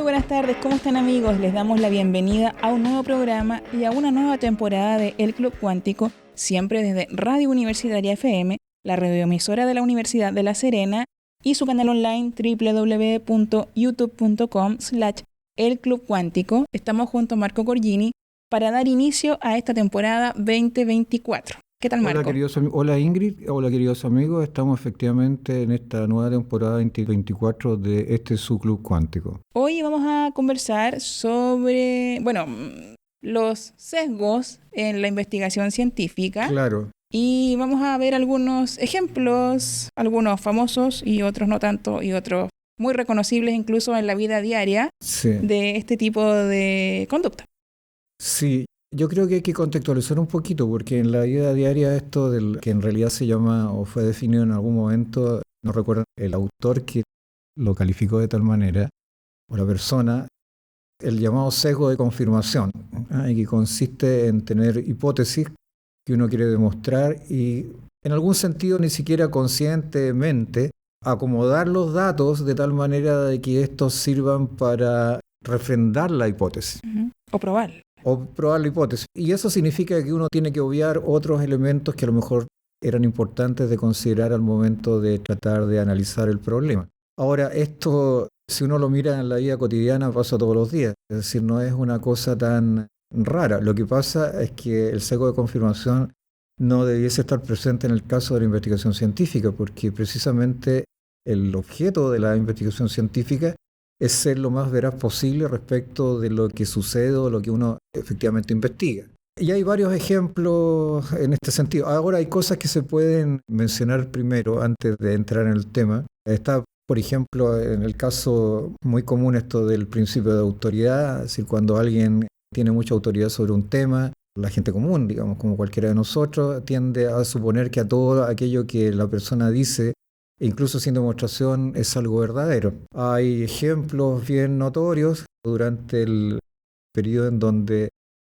buenas tardes, ¿cómo están amigos? Les damos la bienvenida a un nuevo programa y a una nueva temporada de El Club Cuántico, siempre desde Radio Universitaria FM, la radioemisora de la Universidad de La Serena y su canal online www.youtube.com/elclubcuántico. Estamos junto a Marco Corgini para dar inicio a esta temporada 2024. ¿Qué tal, Marco? Hola Ingrid, hola queridos amigos, estamos efectivamente en esta nueva temporada 2024 de su Club Cuántico. Hoy vamos a conversar sobre, los sesgos en la investigación científica. Claro. Y vamos a ver algunos ejemplos, algunos famosos y otros no tanto, y otros muy reconocibles incluso en la vida diaria de este tipo de conducta. Sí. Yo creo que hay que contextualizar un poquito, porque en la vida diaria esto del que en realidad se llama o fue definido en algún momento, no recuerdo el autor que lo calificó de tal manera, o la persona, el llamado sesgo de confirmación, y que consiste en tener hipótesis que uno quiere demostrar y en algún sentido ni siquiera conscientemente acomodar los datos de tal manera de que estos sirvan para refrendar la hipótesis. O probar la hipótesis. Y eso significa que uno tiene que obviar otros elementos que a lo mejor eran importantes de considerar al momento de tratar de analizar el problema. Ahora, esto, si uno lo mira en la vida cotidiana, pasa todos los días. Es decir, no es una cosa tan rara. Lo que pasa es que el sesgo de confirmación no debiese estar presente en el caso de la investigación científica, porque precisamente el objeto de la investigación científica es ser lo más veraz posible respecto de lo que sucede o lo que uno efectivamente investiga. Y hay varios ejemplos en este sentido. Ahora hay cosas que se pueden mencionar primero antes de entrar en el tema. Está, por ejemplo, en el caso muy común esto del principio de autoridad, es decir, cuando alguien tiene mucha autoridad sobre un tema, la gente común, digamos, como cualquiera de nosotros, tiende a suponer que a todo aquello que la persona dice, incluso sin demostración, es algo verdadero. Hay ejemplos bien notorios durante el periodo en donde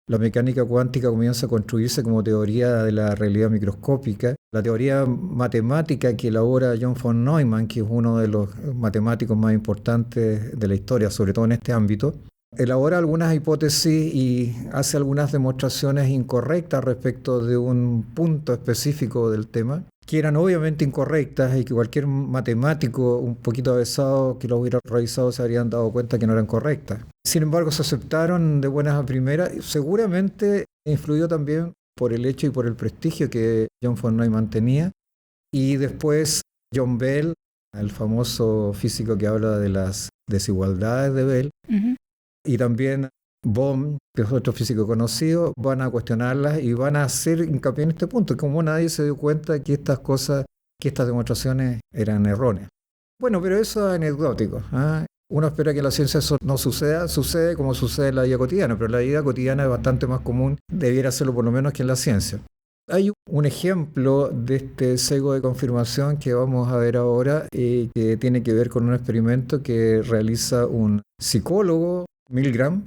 la mecánica cuántica comienza a construirse como teoría de la realidad microscópica. La teoría matemática que elabora John von Neumann, que es uno de los matemáticos más importantes de la historia, sobre todo en este ámbito, elabora algunas hipótesis y hace algunas demostraciones incorrectas respecto de un punto específico del tema, que eran obviamente incorrectas y que cualquier matemático un poquito avesado que lo hubiera revisado se habrían dado cuenta que no eran correctas. Sin embargo, se aceptaron de buenas a primeras. Seguramente influyó también por el hecho y por el prestigio que John von Neumann tenía. Y después John Bell, el famoso físico que habla de las desigualdades de Bell, y también Bohm, que es otro físico conocido, van a cuestionarlas y van a hacer hincapié en este punto, como nadie se dio cuenta que estas demostraciones eran erróneas. Bueno, pero eso es anecdótico. Uno espera que en la ciencia eso no sucede como sucede en la vida cotidiana, pero la vida cotidiana es bastante más común, debiera serlo por lo menos que en la ciencia. Hay un ejemplo de este sesgo de confirmación que vamos a ver ahora y que tiene que ver con un experimento que realiza un psicólogo, Milgram.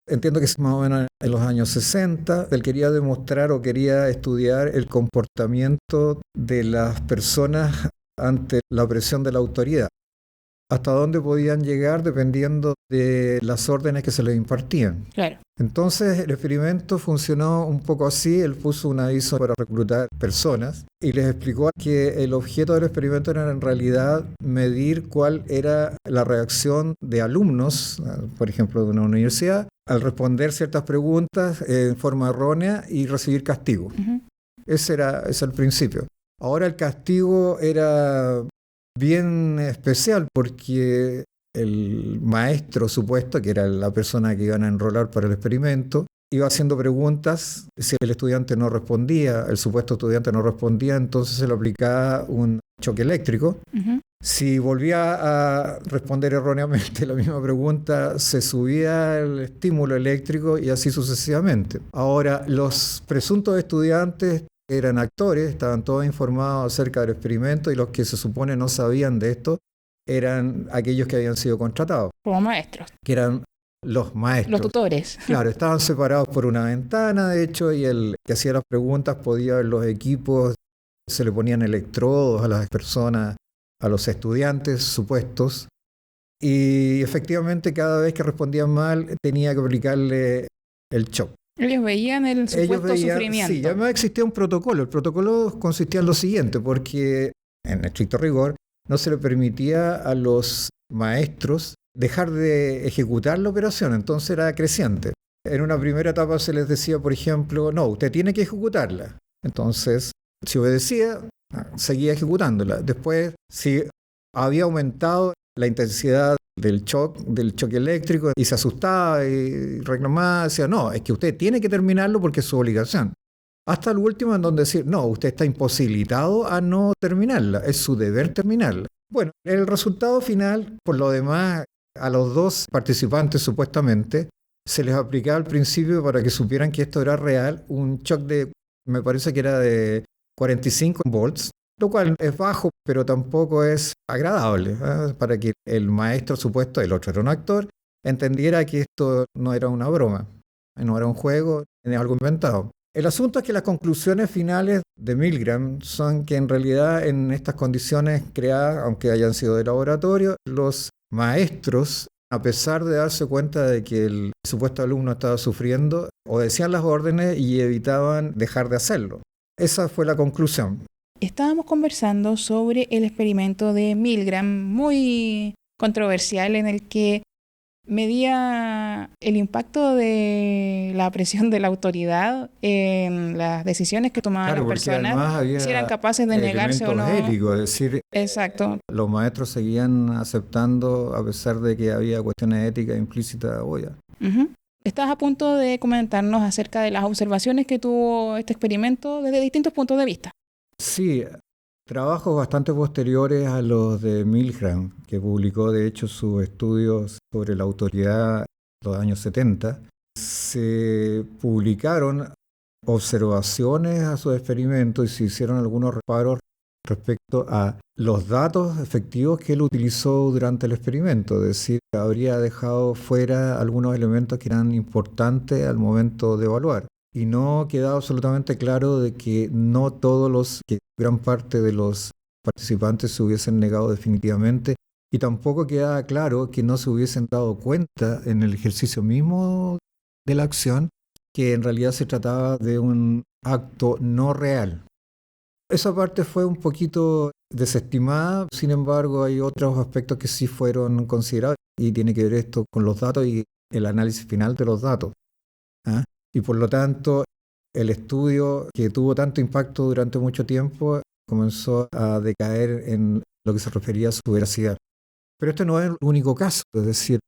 Entiendo que es más o menos en los años 60. Él quería demostrar o quería estudiar el comportamiento de las personas ante la presión de la autoridad. Hasta dónde podían llegar dependiendo de las órdenes que se les impartían. Claro. Entonces el experimento funcionó un poco así. Él puso un aviso para reclutar personas y les explicó que el objeto del experimento era en realidad medir cuál era la reacción de alumnos, por ejemplo de una universidad, al responder ciertas preguntas en forma errónea y recibir castigo. Ese es el principio. Ahora el castigo era bien especial porque el maestro supuesto, que era la persona que iban a enrolar para el experimento, iba haciendo preguntas. Si el estudiante no respondía, el supuesto estudiante no respondía, entonces se le aplicaba un choque eléctrico. Si volvía a responder erróneamente la misma pregunta, se subía el estímulo eléctrico y así sucesivamente. Ahora, los presuntos estudiantes eran actores, estaban todos informados acerca del experimento y los que se supone no sabían de esto eran aquellos que habían sido contratados. Como maestros. Que eran los maestros. Los tutores. Claro, estaban separados por una ventana, de hecho, y el que hacía las preguntas podía ver los equipos, se le ponían electrodos a las personas, a los estudiantes supuestos, y efectivamente cada vez que respondían mal tenía que aplicarle el shock. Ellos veían el supuesto sufrimiento. Sí, además existía un protocolo. El protocolo consistía en lo siguiente, porque en estricto rigor no se le permitía a los maestros dejar de ejecutar la operación, entonces era creciente. En una primera etapa se les decía, por ejemplo, no, usted tiene que ejecutarla. Entonces, si obedecía, seguía ejecutándola. Después, si había aumentado la intensidad del choque eléctrico y se asustaba y reclamaba, decía, no, es que usted tiene que terminarlo porque es su obligación. Hasta el último en donde decir, no, usted está imposibilitado a no terminarla, es su deber terminarla. Bueno, el resultado final, por lo demás, a los dos participantes supuestamente, se les aplicaba al principio para que supieran que esto era real, un shock me parece que era de 45 volts, lo cual es bajo, pero tampoco es agradable, para que el maestro supuesto, el otro era un actor, entendiera que esto no era una broma, no era un juego, ni algo inventado. El asunto es que las conclusiones finales de Milgram son que en realidad en estas condiciones creadas, aunque hayan sido de laboratorio, los maestros, a pesar de darse cuenta de que el supuesto alumno estaba sufriendo, obedecían las órdenes y evitaban dejar de hacerlo. Esa fue la conclusión. Estábamos conversando sobre el experimento de Milgram, muy controversial, en el que medía el impacto de la presión de la autoridad en las decisiones que tomaban las personas, si eran capaces de negarse o no. Éticos, es decir, exacto. Los maestros seguían aceptando a pesar de que había cuestiones éticas implícitas obvias. Uh-huh. Estás a punto de comentarnos acerca de las observaciones que tuvo este experimento desde distintos puntos de vista. Sí, trabajos bastante posteriores a los de Milgram, que publicó de hecho sus estudios sobre la autoridad en los años 70, se publicaron observaciones a sus experimentos y se hicieron algunos reparos respecto a los datos efectivos que él utilizó durante el experimento, es decir, habría dejado fuera algunos elementos que eran importantes al momento de evaluar. Y no quedaba absolutamente claro de que no que gran parte de los participantes se hubiesen negado definitivamente, y tampoco quedaba claro que no se hubiesen dado cuenta en el ejercicio mismo de la acción que en realidad se trataba de un acto no real. Esa parte fue un poquito desestimada, sin embargo hay otros aspectos que sí fueron considerados y tiene que ver esto con los datos y el análisis final de los datos. Y por lo tanto, el estudio que tuvo tanto impacto durante mucho tiempo comenzó a decaer en lo que se refería a su veracidad. Pero este no es el único caso, es decir,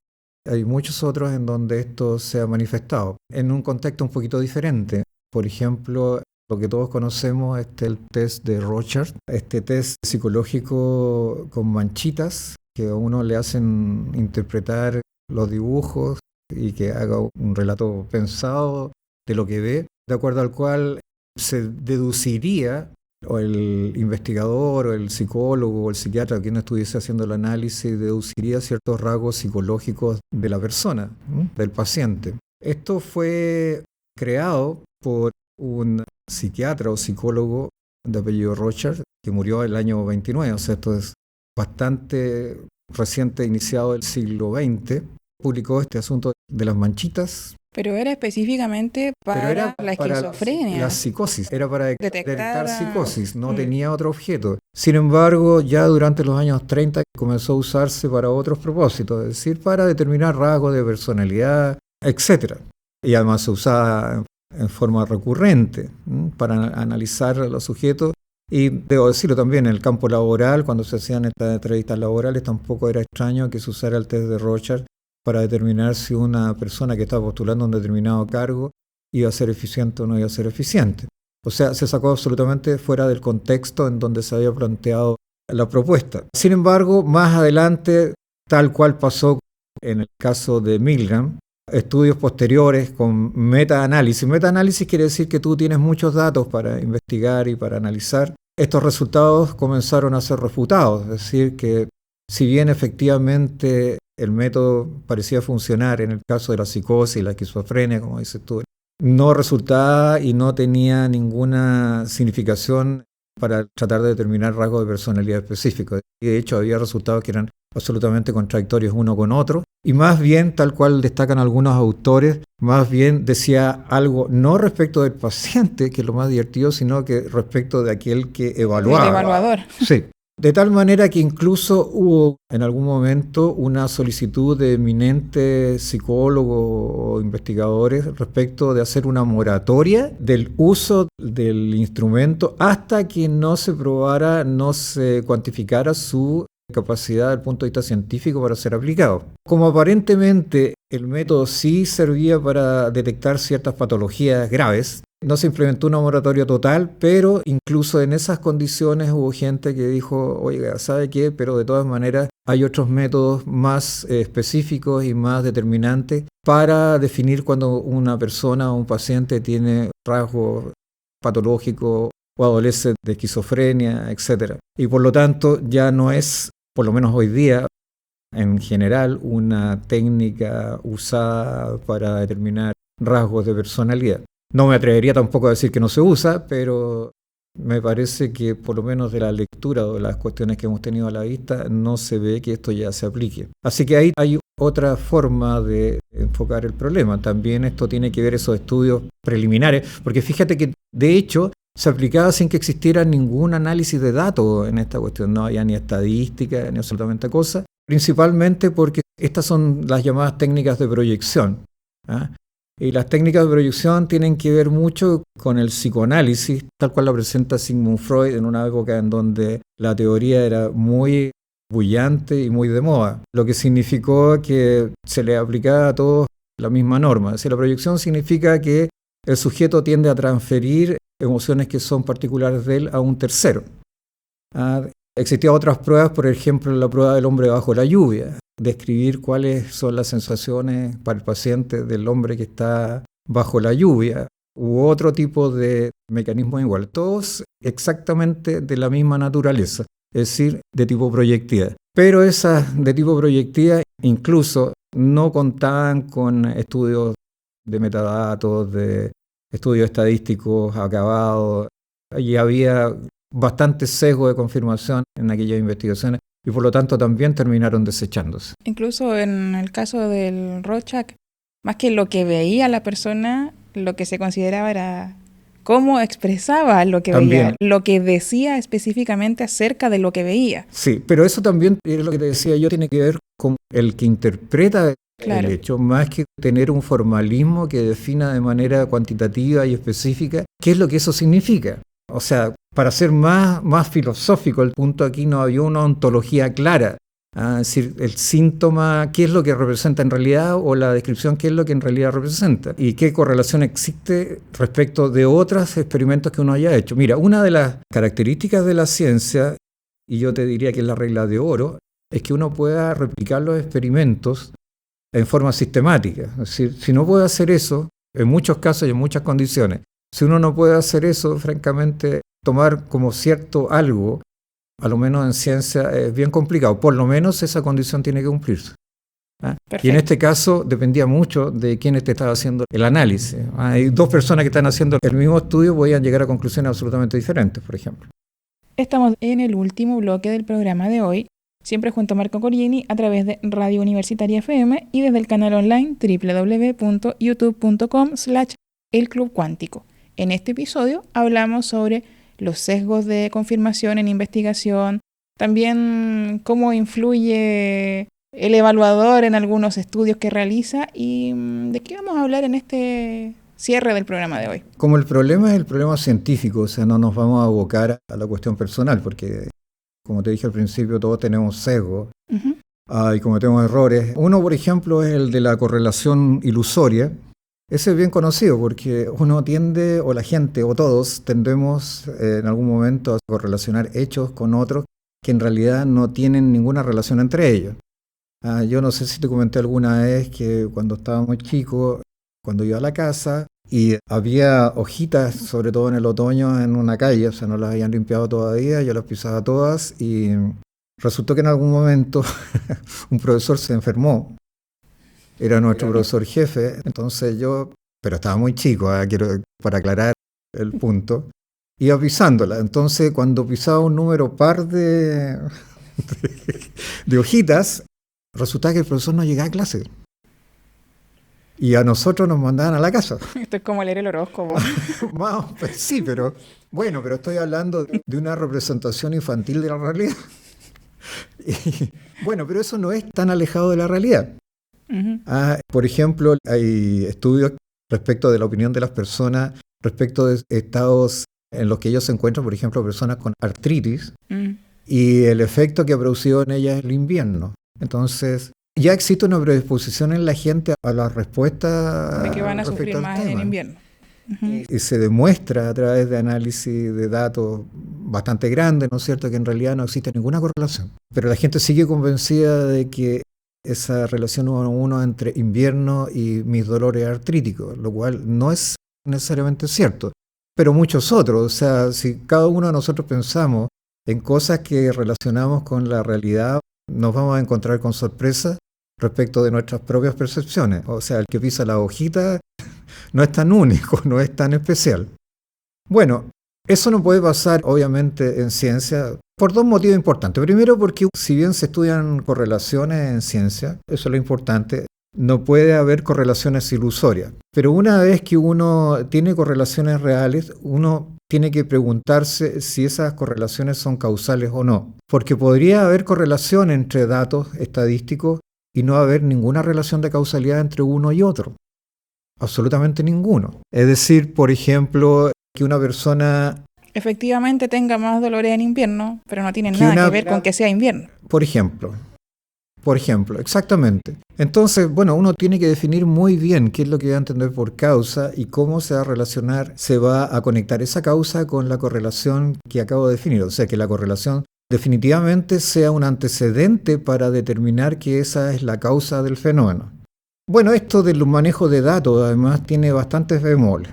hay muchos otros en donde esto se ha manifestado en un contexto un poquito diferente. Por ejemplo, lo que todos conocemos es el test de Rorschach, este test psicológico con manchitas que a uno le hacen interpretar los dibujos y que haga un relato pensado de lo que ve, de acuerdo al cual se deduciría, o el investigador, o el psicólogo, o el psiquiatra, quien estuviese haciendo el análisis, deduciría ciertos rasgos psicológicos de la persona, del paciente. Esto fue creado por un psiquiatra o psicólogo de apellido Rorschach, que murió el año 29, o sea, esto es bastante reciente, iniciado el siglo XX. Publicó este asunto de las manchitas. Pero era específicamente para la esquizofrenia. La psicosis, era para detectar psicosis, no tenía otro objeto. Sin embargo, ya durante los años 30 comenzó a usarse para otros propósitos, es decir, para determinar rasgos de personalidad, etc. Y además se usaba en forma recurrente para analizar a los sujetos. Y debo decirlo también, en el campo laboral, cuando se hacían estas entrevistas laborales, tampoco era extraño que se usara el test de Rorschach para determinar si una persona que estaba postulando un determinado cargo iba a ser eficiente o no iba a ser eficiente. O sea, se sacó absolutamente fuera del contexto en donde se había planteado la propuesta. Sin embargo, más adelante, tal cual pasó en el caso de Milgram, estudios posteriores con meta-análisis. Meta-análisis quiere decir que tú tienes muchos datos para investigar y para analizar. Estos resultados comenzaron a ser refutados, es decir, que si bien efectivamente el método parecía funcionar en el caso de la psicosis y la esquizofrenia, como dices tú, no resultaba y no tenía ninguna significación para tratar de determinar rasgos de personalidad específicos. Y de hecho había resultados que eran absolutamente contradictorios uno con otro, y más bien, tal cual destacan algunos autores, más bien decía algo no respecto del paciente, que es lo más divertido, sino que respecto de aquel que evaluaba. El evaluador. Sí. De tal manera que incluso hubo en algún momento una solicitud de eminentes psicólogos o investigadores respecto de hacer una moratoria del uso del instrumento hasta que no se probara, no se cuantificara su capacidad desde el punto de vista científico para ser aplicado. Como aparentemente el método sí servía para detectar ciertas patologías graves, no se implementó una moratoria total, pero incluso en esas condiciones hubo gente que dijo, oiga, ¿sabe qué? Pero de todas maneras hay otros métodos más específicos y más determinantes para definir cuando una persona o un paciente tiene rasgos patológicos o adolece de esquizofrenia, etc. Y por lo tanto ya no es, por lo menos hoy día, en general, una técnica usada para determinar rasgos de personalidad. No me atrevería tampoco a decir que no se usa, pero me parece que por lo menos de la lectura o de las cuestiones que hemos tenido a la vista, no se ve que esto ya se aplique. Así que ahí hay otra forma de enfocar el problema. También esto tiene que ver esos estudios preliminares, porque fíjate que de hecho se aplicaba sin que existiera ningún análisis de datos en esta cuestión. No había ni estadística ni absolutamente cosa, principalmente porque estas son las llamadas técnicas de proyección, ¿ah? Y las técnicas de proyección tienen que ver mucho con el psicoanálisis, tal cual lo presenta Sigmund Freud en una época en donde la teoría era muy bullante y muy de moda, lo que significó que se le aplicaba a todos la misma norma. Es decir, la proyección significa que el sujeto tiende a transferir emociones que son particulares de él a un tercero. Existían otras pruebas, por ejemplo, la prueba del hombre bajo la lluvia, describir cuáles son las sensaciones para el paciente del hombre que está bajo la lluvia, u otro tipo de mecanismos igual, todos exactamente de la misma naturaleza, es decir, de tipo proyectiva. Pero esas de tipo proyectiva incluso no contaban con estudios de metadatos, de estudios estadísticos acabados, y había bastante sesgo de confirmación en aquellas investigaciones y por lo tanto también terminaron desechándose. Incluso en el caso del Rorschach, más que lo que veía la persona, lo que se consideraba era cómo expresaba lo que veía, lo que decía específicamente acerca de lo que veía. Sí, pero eso también es lo que te decía yo, tiene que ver con el que interpreta el hecho, más que tener un formalismo que defina de manera cuantitativa y específica qué es lo que eso significa. O sea, para ser más filosófico, el punto aquí no había una ontología clara. Es decir, el síntoma, qué es lo que representa en realidad, o la descripción, qué es lo que en realidad representa. Y qué correlación existe respecto de otros experimentos que uno haya hecho. Mira, una de las características de la ciencia, y yo te diría que es la regla de oro, es que uno pueda replicar los experimentos en forma sistemática. Es decir, si no puede hacer eso, en muchos casos y en muchas condiciones, si uno no puede hacer eso, francamente, tomar como cierto algo, a lo menos en ciencia, es bien complicado. Por lo menos esa condición tiene que cumplirse. Y en este caso dependía mucho de quién te estaba haciendo el análisis. Hay dos personas que están haciendo el mismo estudio, podían llegar a conclusiones absolutamente diferentes, por ejemplo. Estamos en el último bloque del programa de hoy, siempre junto a Marco Corrieni a través de Radio Universitaria FM y desde el canal online www.youtube.com/elclubcuántico. En este episodio hablamos sobre los sesgos de confirmación en investigación, también cómo influye el evaluador en algunos estudios que realiza y de qué vamos a hablar en este cierre del programa de hoy. Como el problema es el problema científico, o sea, no nos vamos a abocar a la cuestión personal, porque como te dije al principio, todos tenemos sesgos y cometemos errores. Uno, por ejemplo, es el de la correlación ilusoria. Ese es bien conocido porque uno tiende, o la gente, o todos, tendemos en algún momento a correlacionar hechos con otros que en realidad no tienen ninguna relación entre ellos. Yo no sé si te comenté alguna vez que cuando estaba muy chico, cuando iba a la casa y había hojitas, sobre todo en el otoño, en una calle, o sea, no las habían limpiado todavía, yo las pisaba todas y resultó que en algún momento un profesor se enfermó. Era nuestro profesor jefe, entonces yo, pero estaba muy chico, quiero para aclarar el punto, iba pisándola. Entonces cuando pisaba un número par de de hojitas, resultaba que el profesor no llegaba a clase. Y a nosotros nos mandaban a la casa. Esto es como leer el horóscopo. Pues sí, pero estoy hablando de una representación infantil de la realidad. Pero eso no es tan alejado de la realidad. Uh-huh. Por ejemplo, hay estudios respecto de la opinión de las personas, respecto de estados en los que ellos se encuentran, por ejemplo, personas con artritis, y el efecto que ha producido en ellas el invierno. Entonces, ya existe una predisposición en la gente a la respuesta de que van a sufrir más en invierno. Uh-huh. Y se demuestra a través de análisis de datos bastante grandes, ¿no es cierto?, que en realidad no existe ninguna correlación. Pero la gente sigue convencida de que esa relación 1 a 1 entre invierno y mis dolores artríticos, lo cual no es necesariamente cierto. Pero muchos otros, o sea, si cada uno de nosotros pensamos en cosas que relacionamos con la realidad, nos vamos a encontrar con sorpresa respecto de nuestras propias percepciones. O sea, el que pisa la hojita no es tan único, no es tan especial. Bueno, eso no puede pasar, obviamente, en ciencia por 2 motivos importantes. Primero, porque si bien se estudian correlaciones en ciencia, eso es lo importante, no puede haber correlaciones ilusorias. Pero una vez que uno tiene correlaciones reales, uno tiene que preguntarse si esas correlaciones son causales o no. Porque podría haber correlación entre datos estadísticos y no haber ninguna relación de causalidad entre uno y otro. Absolutamente ninguno. Es decir, por ejemplo, que una persona efectivamente tenga más dolores en invierno, pero no tiene nada que ver con que sea invierno. Por ejemplo, exactamente. Entonces, uno tiene que definir muy bien qué es lo que va a entender por causa y cómo se va a relacionar, se va a conectar esa causa con la correlación que acabo de definir. O sea, que la correlación definitivamente sea un antecedente para determinar que esa es la causa del fenómeno. Esto del manejo de datos además tiene bastantes bemoles,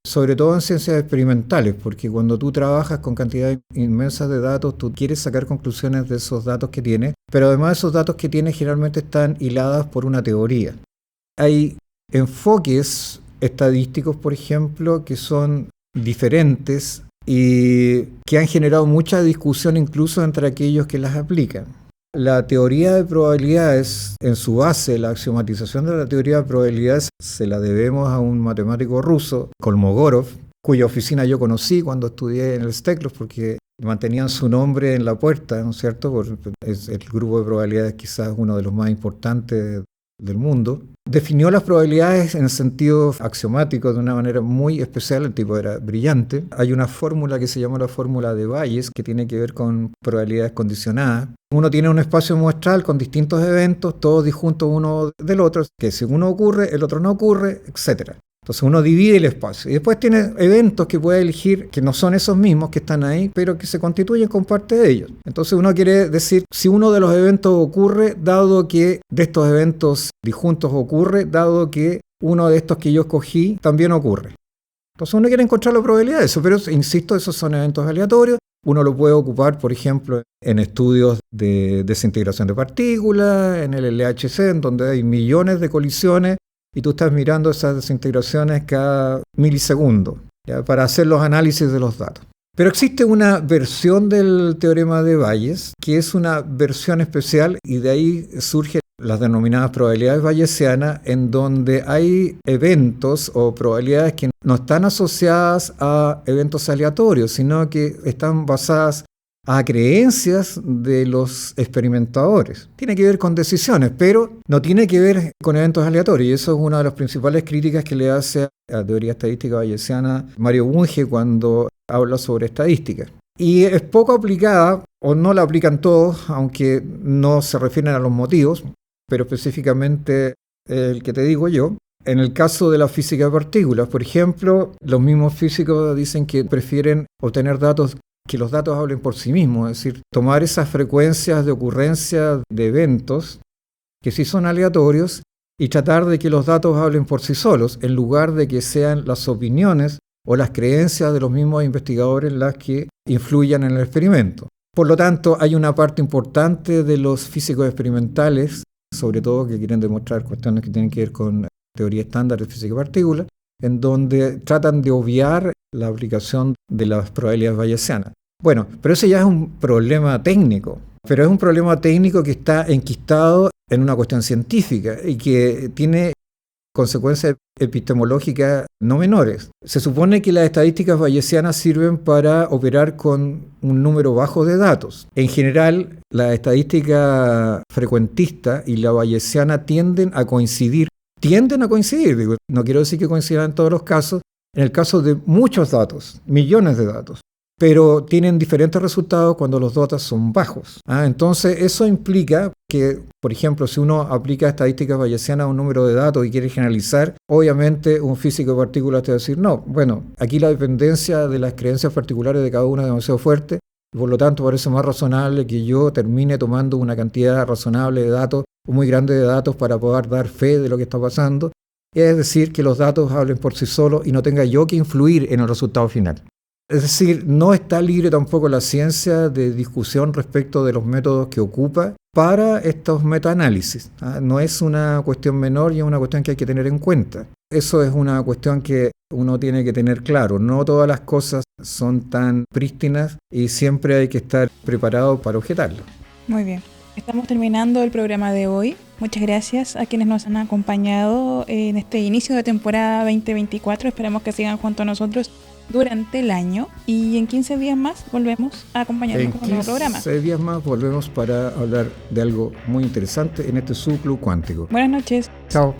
sobre todo en ciencias experimentales, porque cuando tú trabajas con cantidades inmensas de datos, tú quieres sacar conclusiones de esos datos que tienes, pero además esos datos que tienes generalmente están hiladas por una teoría. Hay enfoques estadísticos, por ejemplo, que son diferentes y que han generado mucha discusión incluso entre aquellos que las aplican. La teoría de probabilidades, en su base, la axiomatización de la teoría de probabilidades, se la debemos a un matemático ruso, Kolmogorov, cuya oficina yo conocí cuando estudié en el Steklov, porque mantenían su nombre en la puerta, ¿no es cierto? Es el grupo de probabilidades quizás uno de los más importantes del mundo. Definió las probabilidades en el sentido axiomático de una manera muy especial, el tipo era brillante. Hay una fórmula que se llama la fórmula de Bayes, que tiene que ver con probabilidades condicionadas. Uno tiene un espacio muestral con distintos eventos, todos disjuntos uno del otro, que si uno ocurre, el otro no ocurre, etc. Entonces uno divide el espacio y después tiene eventos que puede elegir que no son esos mismos que están ahí, pero que se constituyen con parte de ellos. Entonces uno quiere decir si uno de los eventos ocurre, dado que de estos eventos disjuntos ocurre, dado que uno de estos que yo escogí también ocurre. Entonces uno quiere encontrar la probabilidad de eso, pero insisto, esos son eventos aleatorios. Uno lo puede ocupar, por ejemplo, en estudios de desintegración de partículas, en el LHC, en donde hay millones de colisiones, y tú estás mirando esas desintegraciones cada milisegundo, ¿ya?, para hacer los análisis de los datos. Pero existe una versión del teorema de Bayes, que es una versión especial, y de ahí surgen las denominadas probabilidades bayesianas, en donde hay eventos o probabilidades que no están asociadas a eventos aleatorios, sino que están basadas a creencias de los experimentadores. Tiene que ver con decisiones, pero no tiene que ver con eventos aleatorios. Y eso es una de las principales críticas que le hace a la teoría estadística bayesiana Mario Bunge cuando habla sobre estadística. Y es poco aplicada, o no la aplican todos, aunque no se refieren a los motivos, pero específicamente el que te digo yo. En el caso de la física de partículas, por ejemplo, los mismos físicos dicen que prefieren obtener datos que los datos hablen por sí mismos, es decir, tomar esas frecuencias de ocurrencia de eventos que sí son aleatorios y tratar de que los datos hablen por sí solos, en lugar de que sean las opiniones o las creencias de los mismos investigadores las que influyan en el experimento. Por lo tanto, hay una parte importante de los físicos experimentales, sobre todo que quieren demostrar cuestiones que tienen que ver con teoría estándar de física de partículas, en donde tratan de obviar la aplicación de las probabilidades bayesianas. Bueno, pero ese ya es un problema técnico. Pero es un problema técnico que está enquistado en una cuestión científica y que tiene consecuencias epistemológicas no menores. Se supone que las estadísticas bayesianas sirven para operar con un número bajo de datos. En general, la estadística frecuentista y la bayesiana tienden a coincidir, digo, no quiero decir que coincidan en todos los casos, en el caso de muchos datos, millones de datos, pero tienen diferentes resultados cuando los datos son bajos. Entonces, eso implica que, por ejemplo, si uno aplica estadísticas bayesianas a un número de datos y quiere generalizar, obviamente un físico de partículas te va a decir, no, bueno, aquí la dependencia de las creencias particulares de cada uno es demasiado fuerte, y por lo tanto parece más razonable que yo termine tomando una cantidad razonable de datos, o muy grande de datos, para poder dar fe de lo que está pasando. Es decir, que los datos hablen por sí solos y no tenga yo que influir en el resultado final. Es decir, no está libre tampoco la ciencia de discusión respecto de los métodos que ocupa para estos metaanálisis. No es una cuestión menor y es una cuestión que hay que tener en cuenta. Eso es una cuestión que uno tiene que tener claro. No todas las cosas son tan prístinas y siempre hay que estar preparado para objetarlo. Muy bien. Estamos terminando el programa de hoy. Muchas gracias a quienes nos han acompañado en este inicio de temporada 2024. Esperamos que sigan junto a nosotros durante el año y en 15 días más volvemos a acompañarnos con un nuevo programa. En 15 días más volvemos para hablar de algo muy interesante en este subclub cuántico. Buenas noches. Chao.